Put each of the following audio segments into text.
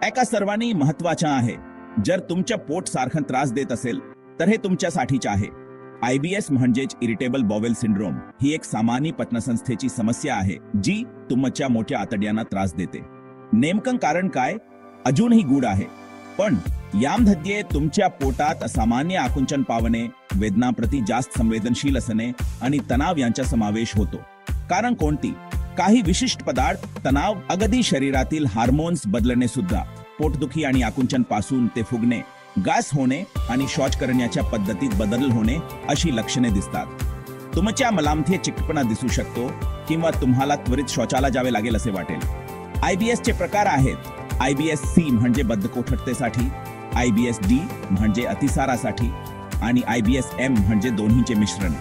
एका सर्वांनी महत्वाचा आहे. जर तुमच्या पोट सारखं त्रास देत असेल तर हे तुमच्यासाठीच आहे. आयबीएस म्हणजेच इरिटेबल बॉवेल सिंड्रोम ही एक सामान्य पचनसंस्थेची समस्या आहे जी तुमच्या मोठ्या आतड्यांना त्रास देते. नेमकं कारण काय अजूनही गूढ आहे, पण यामध्ये तुमच्या पोटात असामान्य आकुंचन पावणे, वेदनाप्रती जास्त संवेदनशील असणे आणि तणाव यांचा समावेश होतो. कारण कोणती काही विशिष्ट पदार्थ, तणाव, अगदी शरीरातील हार्मोन्स बदलणे सुद्धा, पोटदुखी आणि आकुंचन पासून ते फुगणे, गॅस होणे आणि शौच करण्याच्या पद्धतीत बदल होणे अशी लक्षणे दिसतात. तुमच्या मलामध्ये चिकटपणा दिसू शकतो किंवा तुम्हाला त्वरित शौचाला जावे लागेल असे वाटेल. आयबीएस चे प्रकार आहेत. आयबीएस सी म्हणजे बद्धकोष्ठतेसाठी, आयबीएस डी म्हणजे अतिसारासाठी आणि आयबीएस एम म्हणजे दोन्हीचे मिश्रण.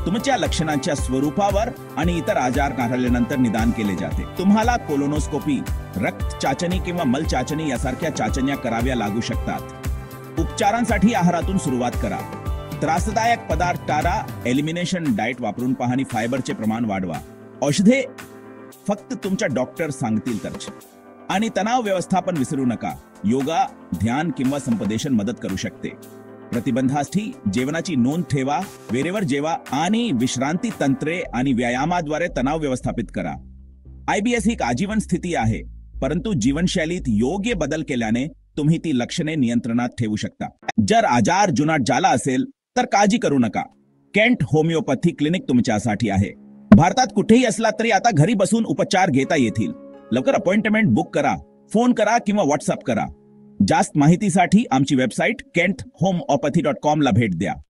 तुमच्या लक्षणांच्या स्वरूपावर आणि इतर आजार आढळल्यानंतर निदान केले जाते. तुम्हाला कोलोनोस्कोपी, रक्त चाचणी किंवा मल चाचणी यासारख्या चाचण्या कराव्या लागू शकतात. उपचारांसाठी आहारातून सुरुवात करा. त्रासदायक पदार्थ टाळा. एलिमिनेशन डाएट वापरून पहा आणि फायबरचे प्रमाण वाढवा. औषधे फक्त तुमच्या डॉक्टर सांगतील तरच. आणि तणाव व्यवस्थापन विसरू नका. योगा, ध्यान किंवा संपदेशन मदत करू शकते. प्रतिबंधासाठी जेवणाची नोंद ठेवा, वेळेवर जेवा आणि विश्रांती तंत्रे आणि व्यायामाद्वारे तणाव व्यवस्थापित करा. आयबीएस ही एक आजीवन स्थिती आहे, परंतु जीवनशैलीत योग्य बदल केल्याने तुम्ही ती लक्षणे नियंत्रणात ठेवू शकता. जर आजार जुनाट झाला असेल तर काळजी करू नका. केंट होमिओपॅथी क्लिनिक तुमच्यासाठी आहे. भारतात कुठेही असला तरी आता घरी बसून उपचार घेता येतील. लवकर अपॉइंटमेंट बुक करा, फोन करा किंवा व्हॉट्सअप करा. जास्त माहितीसाठी आमची वेबसाईट kenthomeopathy.com ला भेट द्या.